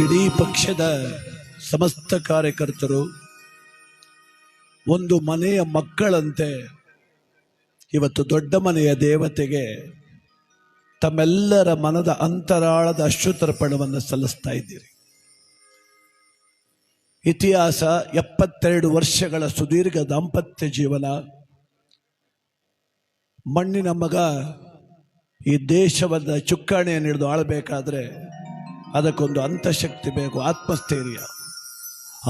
ಇಡೀ ಪಕ್ಷದ ಸಮಸ್ತ ಕಾರ್ಯಕರ್ತರು ಒಂದು ಮನೆಯ ಮಕ್ಕಳಂತೆ ಇವತ್ತು ದೊಡ್ಡ ಮನೆಯ ದೇವತೆಗೆ ತಮ್ಮೆಲ್ಲರ ಮನದ ಅಂತರಾಳದ ಅಶ್ರುತರ್ಪಣವನ್ನು ಸಲ್ಲಿಸ್ತಾ ಇದ್ದೀರಿ. ಇತಿಹಾಸ 72 ವರ್ಷಗಳ ಸುದೀರ್ಘ ದಾಂಪತ್ಯ ಜೀವನ. ಮಣ್ಣಿನ ಮಗ ಈ ದೇಶವನ್ನು ಚುಕ್ಕಾಣಿಯನ್ನು ಹಿಡಿದು ಆಳಬೇಕಾದ್ರೆ ಅದಕ್ಕೊಂದು ಅಂತಃಶಕ್ತಿ ಬೇಕು, ಆತ್ಮಸ್ಥೈರ್ಯ.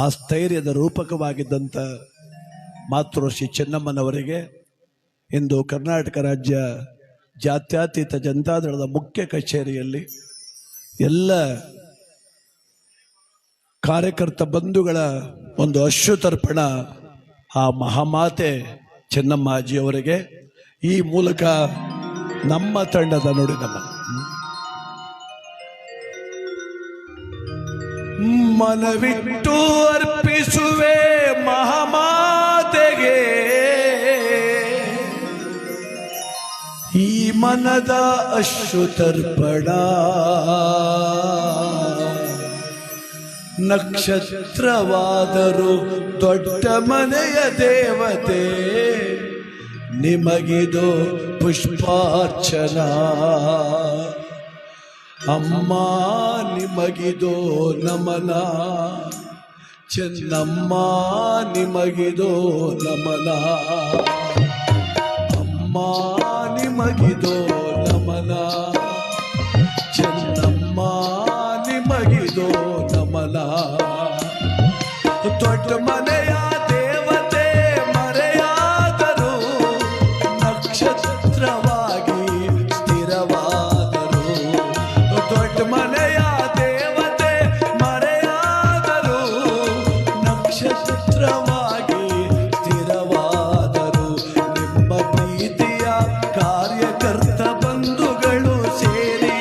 ಆ ಸ್ಥೈರ್ಯದ ರೂಪಕವಾಗಿದ್ದಂಥ ಮಾತೃಶ್ರೀ ಚೆನ್ನಮ್ಮನವರಿಗೆ ಇಂದು ಕರ್ನಾಟಕ ರಾಜ್ಯ ಜಾತ್ಯತೀತ ಜನತಾದಳದ ಮುಖ್ಯ ಕಚೇರಿಯಲ್ಲಿ ಎಲ್ಲ ಕಾರ್ಯಕರ್ತ ಬಂಧುಗಳ ಒಂದು ಅಶ್ರುತರ್ಪಣ ಆ ಮಹಾಮಾತೆ ಚೆನ್ನಮ್ಮಾಜಿಯವರಿಗೆ ಈ ಮೂಲಕ ನಮ್ಮ ತಂಡದ ನೋಡಿ ನಮ್ಮ ಮನವಿಟ್ಟು ಅರ್ಪಿಸುವೆ ಮಹಾಮಾತೆಗೆ ಈ ಮನದ ಅಶ್ರುತರ್ಪಣ. ನಕ್ಷತ್ರವಾದರೂ ದೊಡ್ಡ ಮನೆಯ ದೇವತೆ ನಿಮಗಿದು ಪುಷ್ಪಾರ್ಚನಾ. ಅಮ್ಮ ನಿಮಗಿದು ನಮನ, ಚೆನ್ನಮ್ಮ ನಿಮಗಿದು ನಮನ. ಅಮ್ಮ ನಿಮಗಿದು ನಮನ, ಚೆನ್ನಮ್ಮ ನಿಮಗಿದು ನಮನ. ದೊಡ್ಡ ಮನೆಯ ದೇವತೆ ಮರೆಯಾದರು, ನಕ್ಷತ್ರವಾಗಿ ಸ್ಥಿರವಾದರು. ದೊಡ್ಡ ಮನೆಯ ದೇವತೆ ಮರೆಯಾದರು, ನಕ್ಷತ್ರವಾಗಿ ಸ್ಥಿರವಾದರು. ನಿಮ್ಮ ಪ್ರೀತಿಯ ಕಾರ್ಯಕರ್ತ ಬಂಧುಗಳು ಸೇರಿ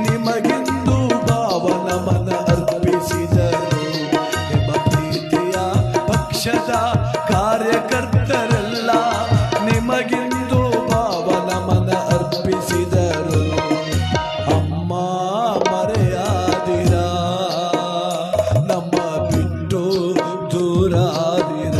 ನಿಮಗಿಂದು ಭಾವನಮನ ಅರ್ಪಿಸಿದರು. ನಿಮ್ಮ ಪ್ರೀತಿಯ ಪಕ್ಷದ ಕಾರ್ಯಕರ್ತರೆಲ್ಲ ನಿಮಗಿಂದು ಭಾವನಮನ ಅರ್ಪಿಸಿದರು. ಅಮ್ಮ ಮರೆಯಾದಿರ, ನಮ್ಮ ಬಿಟ್ಟು ದೂರಾದಿರ.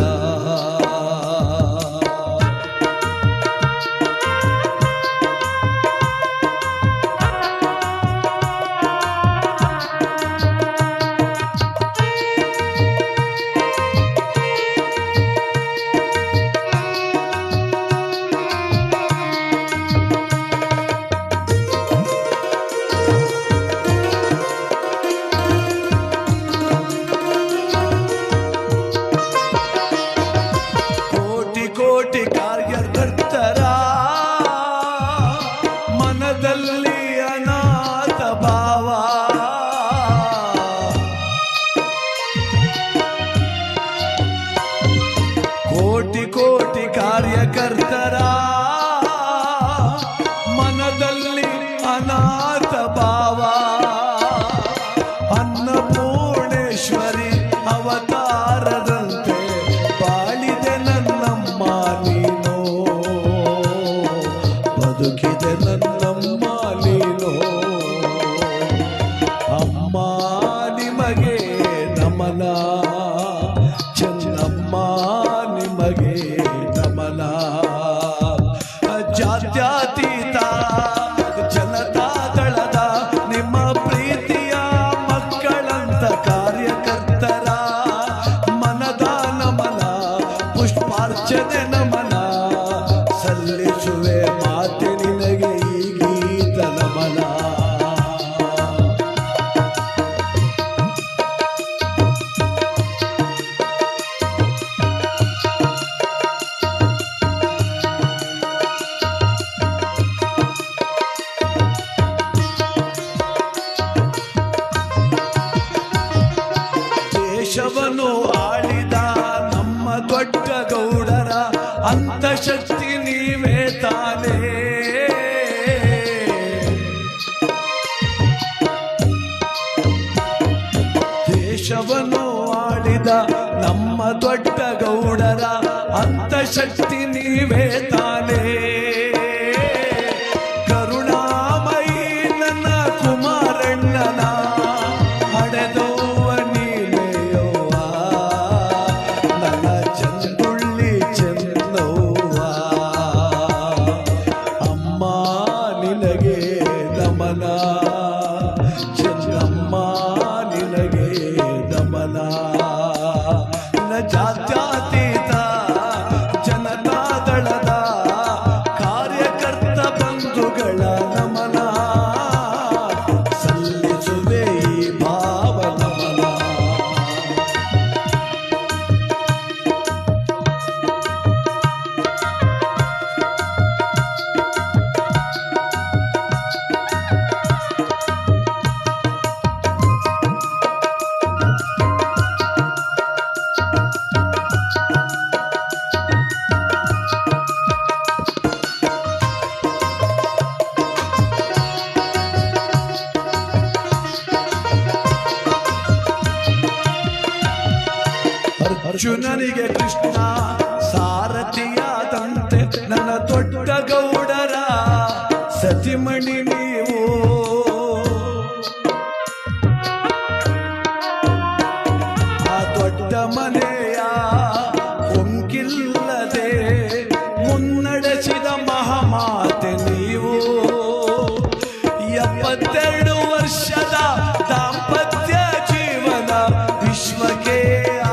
ಕೋಟಿ ಕೋಟಿ ಕಾರ್ಯಕರ್ತರ ಮನದಲ್ಲಿ ಅನಾಥ ಭಾವ. ಕೋಟಿ ಕೋಟಿ ಕಾರ್ಯಕರ್ತರ ಮನದಲ್ಲಿ ಅನಾಥ ಭಾವ. ಅನ್ನಪೂರ್ಣೇಶ್ವರಿ ಅವತಾರದಂತೆ ಬಾಳಿದೆ ನನ್ನಮ್ಮ ನೀನು, ಬದುಕಿದೆ ನನ್ನಮ್ಮ ನೀನು. ಅಮ್ಮ ನಿಮಗೆ ನಮನ, ಚೆನ್ನಮ್ಮ ನಿಮಗೆ ನಮನ. ಜಾತ್ಯತೀತ ಜನತಾದಳದ ನಿಮ್ಮ ಪ್ರೀತಿಯ ಮಕ್ಕಳಂತ ಕಾರ್ಯಕರ್ತರ ಮನದ ನಮನ, ಪುಷ್ಪಾರ್ಚನೆ ನಮನ ಸಲ್ಲಿಸುವೆ ಮಾತೆ ನಿನಗೆ ಈ ಗೀತ ನಮನ. ದೇಶವನ್ನು ಆಳಿದ ನಮ್ಮ ದೊಡ್ಡ ಗೌಡರ ಅಂತಃಶಕ್ತಿ ನೀವೇ ತಾನೇ. ದೇಶವನ್ನು ಆಳಿದ ನಮ್ಮ ದೊಡ್ಡ ಗೌಡರ ಅಂತಃಶಕ್ತಿ ನೀವೇ ತಾನೇ. ಕರುಣಾಮಯಿ ನನ್ನ ಕುಮಾರಣ್ಣನ ಹಡೆದು ಬಂಧುಗಳ ನಮನ ಸಲ್ಲಿಸುವೆ ಈ ಭಾವ ನಮನ. ಅರ್ಜುನನಿಗೆ ಕೃಷ್ಣ ಸಾರಥಿಯಾದಂತೆ ನನ್ನ ದೊಡ್ಡ ಗೌಡರ ಸತಿಮಣಿ ನೀವು. ಆ ದೊಡ್ಡ ಮನೆಯ ಹೊಂಗಿಲ್ಲದೆ ಮುನ್ನಡೆಸಿದ ಮಹಾಮಾತೆ ನೀವು. 72 ವರ್ಷದ ದಾಂಪತ್ಯ ಜೀವನ ವಿಶ್ವಕ್ಕೆ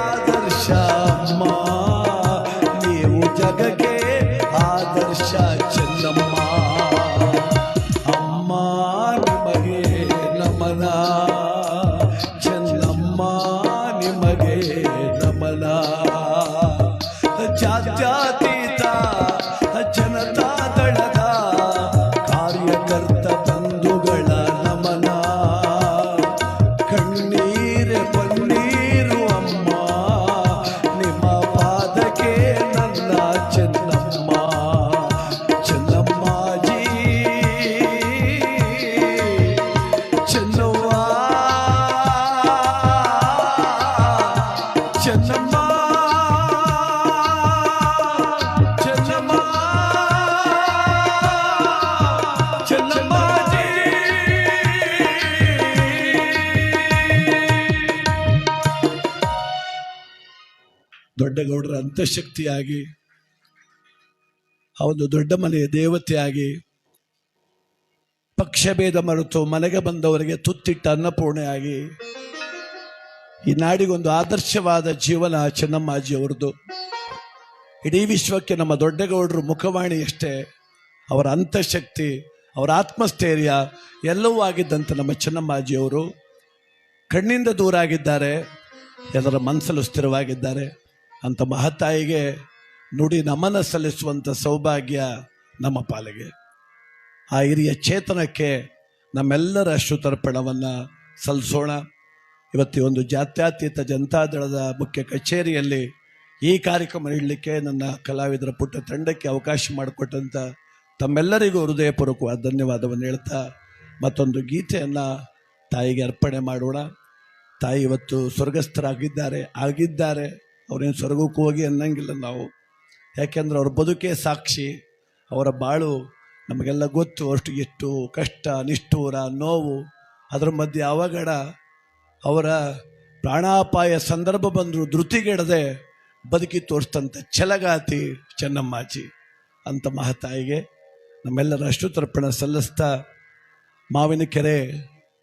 ಆದರ್ಶ ಅಮ್ಮ. ನೀವು ಜಗಕ್ಕೆ ಆದರ್ಶ ಚೆನ್ನಮ್ಮ. ಅಮ್ಮ ನಿಮಗೆ ನಮನ, ಚೆನ್ನಮ್ಮ ನಿಮಗೆ ನಮನ. ಜಾತ್ಯತೀತ ಜನತಾ ದಳದ ಕಾರ್ಯಕರ್ತ ಬಂಧುಗಳ ನಮನ. ಕಣ್ಣೀರೆ ಪನ್ನೀರು ಅಮ್ಮ, ನಿಮ್ಮ ಪಾದಕ್ಕೆ ನನ್ನ ಚೆನ್ನಮ್ಮ. ಚೆನ್ನಮ್ಮಾಜಿ ಚೆನ್ನವ್ವ, ಚೆನ್ನಮ್ಮ ಚೆನ್ನಮ್ಮ ಚೆನ್ನಮ್ಮಾಜಿ. ದೊಡ್ಡಗೌಡರ ಅಂತಃಶಕ್ತಿಯಾಗಿ, ಆ ಒಂದು ದೊಡ್ಡ ಮನೆಯ ದೇವತೆಯಾಗಿ, ಪಕ್ಷಭೇದ ಮರೆತು ಮನೆಗೆ ಬಂದವರಿಗೆ ತುತ್ತಿಟ್ಟ ಅನ್ನಪೂರ್ಣೆಯಾಗಿ, ಈ ನಾಡಿಗೊಂದು ಆದರ್ಶವಾದ ಜೀವನ ಚೆನ್ನಮ್ಮಾಜಿಯವರದು. ಇಡೀ ವಿಶ್ವಕ್ಕೆ ನಮ್ಮ ದೊಡ್ಡಗೌಡರು ಮುಖವಾಣಿಯಷ್ಟೇ. ಅವರ ಅಂತಃಶಕ್ತಿ, ಅವರ ಆತ್ಮಸ್ಥೈರ್ಯ ಎಲ್ಲವೂ ಆಗಿದ್ದಂಥ ನಮ್ಮ ಚೆನ್ನಮ್ಮಾಜಿಯವರು ಕಣ್ಣಿಂದ ದೂರ ಆಗಿದ್ದಾರೆ, ಎಲ್ಲರ ಮನಸ್ಸಲ್ಲೂ ಸ್ಥಿರವಾಗಿದ್ದಾರೆ. ಅಂಥ ಮಹತಾಯಿಗೆ ನುಡಿ ನಮನ ಸಲ್ಲಿಸುವಂಥ ಸೌಭಾಗ್ಯ ನಮ್ಮ ಪಾಲಿಗೆ. ಆ ಹಿರಿಯ ಚೇತನಕ್ಕೆ ನಮ್ಮೆಲ್ಲರ ಅಶ್ರುತರ್ಪಣವನ್ನು ಸಲ್ಲಿಸೋಣ. ಇವತ್ತು ಒಂದು ಜಾತ್ಯತೀತ ಜನತಾದಳದ ಮುಖ್ಯ ಕಚೇರಿಯಲ್ಲಿ ಈ ಕಾರ್ಯಕ್ರಮ ನೀಡಲಿಕ್ಕೆ ನನ್ನ ಕಲಾವಿದರ ಪುಟ್ಟ ತಂಡಕ್ಕೆ ಅವಕಾಶ ಮಾಡಿಕೊಟ್ಟಂಥ ತಮ್ಮೆಲ್ಲರಿಗೂ ಹೃದಯಪೂರ್ವಕವಾದ ಧನ್ಯವಾದವನ್ನು ಹೇಳ್ತಾ ಮತ್ತೊಂದು ಗೀತೆಯನ್ನು ತಾಯಿಗೆ ಅರ್ಪಣೆ ಮಾಡೋಣ. ತಾಯಿ ಇವತ್ತು ಸ್ವರ್ಗಸ್ಥರಾಗಿದ್ದಾರೆ. ಅವ್ರೇನು ಸ್ವರ್ಗಕ್ಕೆ ಹೋಗಿ ಅನ್ನಂಗಿಲ್ಲ ನಾವು, ಯಾಕೆಂದ್ರೆ ಅವ್ರ ಬದುಕೇ ಸಾಕ್ಷಿ. ಅವರ ಬಾಳು ನಮಗೆಲ್ಲ ಗೊತ್ತು. ಅಷ್ಟು ಎಷ್ಟು ಕಷ್ಟ, ನಿಷ್ಠೂರ, ನೋವು, ಅದರ ಮಧ್ಯೆ ಅವಘಡ, ಅವರ ಪ್ರಾಣಾಪಾಯ ಸಂದರ್ಭ ಬಂದರೂ ಧೃತಿಗೆಡದೆ ಬದುಕಿ ತೋರಿಸ್ತಂಥ ಛಲಗಾತಿ ಚೆನ್ನಮ್ಮಾಜಿ. ಅಂಥ ಮಹತಾಯಿಗೆ ನಮ್ಮೆಲ್ಲರ ಅಶ್ರುತರ್ಪಣ ಸಲ್ಲಿಸ್ತಾ, ಮಾವಿನಕೆರೆ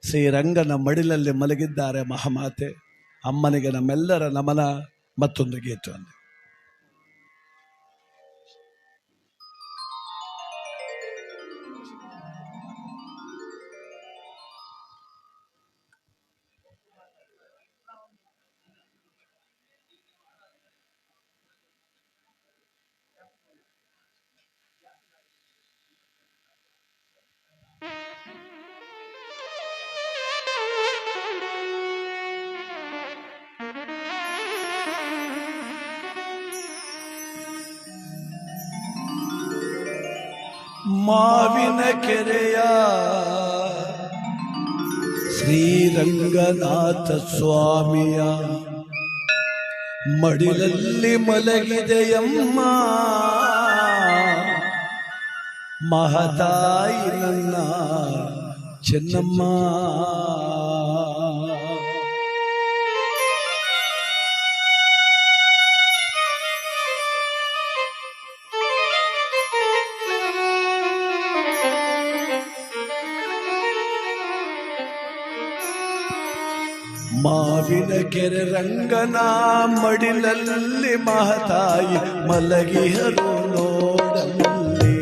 ಶ್ರೀರಂಗನ ಮಡಿಲಲ್ಲಿ ಮಲಗಿದ್ದಾರೆ ಮಹಾಮಾತೆ. ಅಮ್ಮನಿಗೆ ನಮ್ಮೆಲ್ಲರ ನಮನ. ಮತ್ತೊಂದು ಗೀತೆಯನ್ನು ಮಾವಿನಕೆರೆಯ ಶ್ರೀರಂಗನಾಥ ಸ್ವಾಮಿಯ ಮಡಿಲಲ್ಲಿ ಮಲಗಿದೆಯಮ್ಮ ಮಹತಾಯಿ ನನ್ನ ಚೆನ್ನಮ್ಮ. ಮಾವಿನಕೆರೆ ರಂಗನ ಮಡಿಲಲ್ಲಿ ಮಹತಾಯಿ ಮಲಗಿಹರು ನೋಡಲ್ಲಿ.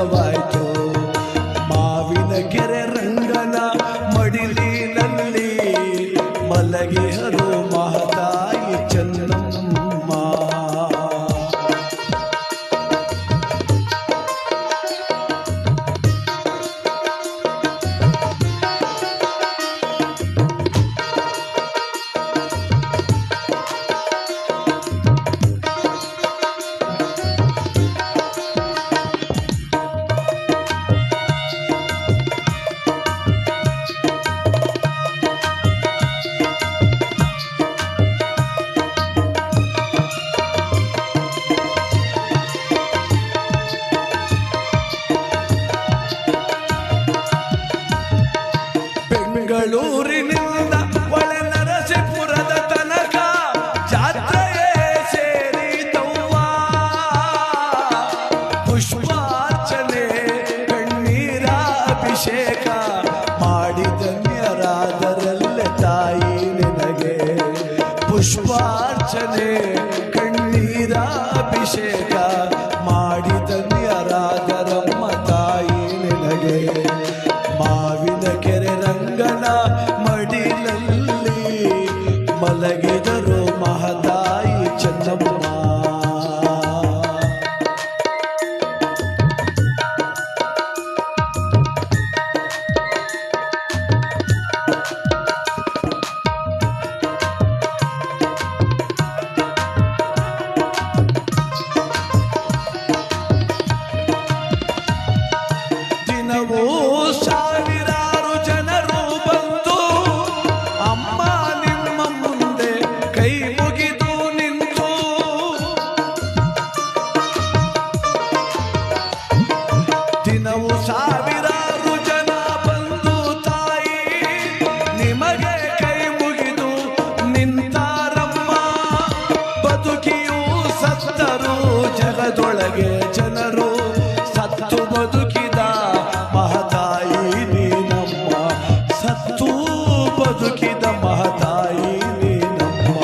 ಚೆನ್ನವಾಯ್ತು. ಮಾವಿನ ಕೆರೆ ರಂಗನ ಮಡಿಲಿನಲ್ಲಿ ಮಲಗಿಹರು ಮಹತಾಯಿ ಚೆನ್ನಮ್ಮ. ಬೆಂಗಳೂರಿನಿಂದ ಒಳನರಸೀಪುರದ ತನಕ ಜಾತ್ರೆಯೇ ಸೇರಿತವ್ವ. ಪುಷ್ಪಾರ್ಚನೆ ಕಣ್ಣೀರ ಅಭಿಷೇಕ ಮಾಡಿದನ್ಯರಾದರಲ್ಲೇ ತಾಯಿ ನಿನಗೆ. ಪುಷ್ಪಾರ್ಚನೆ ಕಣ್ಣೀರ ಅಭಿಷೇಕ ಮಾಡಿದನ್ಯರಾದರಮ್ಮ ತಾಯಿ ನಿನಗೆ. ಮಾವಿನ ಕೆರೆ ರಂಗನ ಮಡಿಲಲ್ಲಿ ಮಲಗಿದರು ಮಹತಾಯಿ ಚೆನ್ನಮ್ಮ. ದಿನವೂ ಸಾವಿರಾರು ಜನರು ಬಂದು ಅಮ್ಮ ನಿಮ್ಮ ಮುಂದೆ ಕೈ ಮುಗಿದು ನಿಂತು. ದಿನವೂ ಸಾವಿರಾರು ಜನ ಬಂದು ತಾಯಿ ನಿಮಗೆ ಕೈ ಮುಗಿದು ನಿಂತಾರಮ್ಮ. ಬದುಕಿಯೂ ಸತ್ತರು ಜಗದೊಳಗೆ ಜನರು ಸತ್ತು ಬದುಕಿದ ಮಹತಾಯಿ ನೀನಮ್ಮ. ಸತ್ತು ಬದುಕಿದ ಮಹತಾಯಿ ನೀನಮ್ಮ.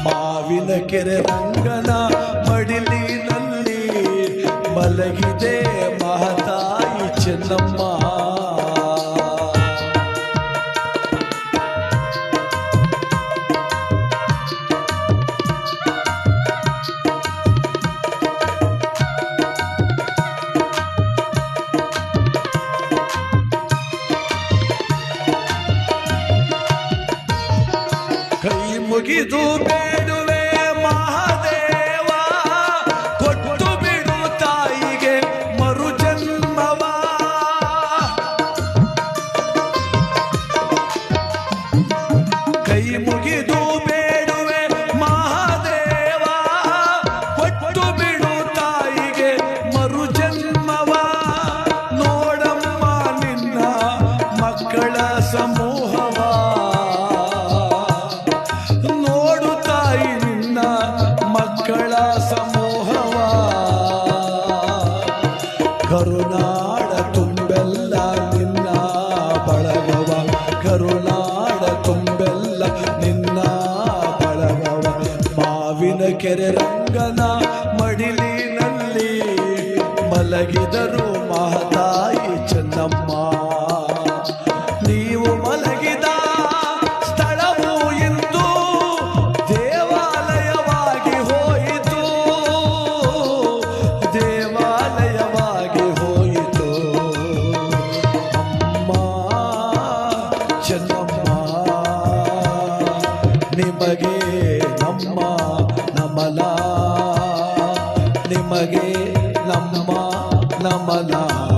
ಮಾವಿನ ಕೆರೆ ರಂಗನ ಮಡಿಲಿನಲ್ಲಿ ಮಲಗಿದೆ ಮಹತಾಯಿ ಚೆನ್ನಮ್ಮ. ಕೈ ಮುಗಿದು ಬೇಡುವೆ ಮಹಾದೇವ, ಕೊಟ್ಟು ಬಿಡು ತಾಯಿಗೆ ಮರು ಜನ್ಮವ. ಕೈ ಮುಗಿದು ಬೇಡುವೆ ಮಹಾದೇವ, ಕೊಟ್ಟು ಬಿಡು ತಾಯಿಗೆ ಮರು ಜನ್ಮವ. ನೋಡಮ್ಮ ನಿನ್ನ ಮಕ್ಕಳ ಸಮೂಹವ, ನೋಡು ತಾಯಿ ನಿನ್ನ ಮಕ್ಕಳ ಸಮೂಹವ. ಕರುನಾಡ ತುಂಬೆಲ್ಲ ನಿನ್ನ ಬಳಗವ, ಕರುನಾಡ ತುಂಬೆಲ್ಲ ನಿನ್ನ ಬಳಗವ. ಮಾವಿನ ಕೆರೆ ರಂಗನ ಮಡಿಲಿನಲ್ಲಿ ಮಲಗಿದರು ಮಹತಾಯಿ ಚೆನ್ನಮ್ಮ. ನೀವು ಮಲಗಿದ ಸ್ಥಳವು ಇಂದು ದೇವಾಲಯವಾಗಿ ಹೋಯಿತು, ದೇವಾಲಯವಾಗಿ ಹೋಯಿತು. ಅಮ್ಮ ಚೆನ್ನಮ್ಮ ನಿಮಗೆ ನಮ್ಮ ನಮನ, ನಿಮಗೆ ನಮ್ಮ ನಮನ.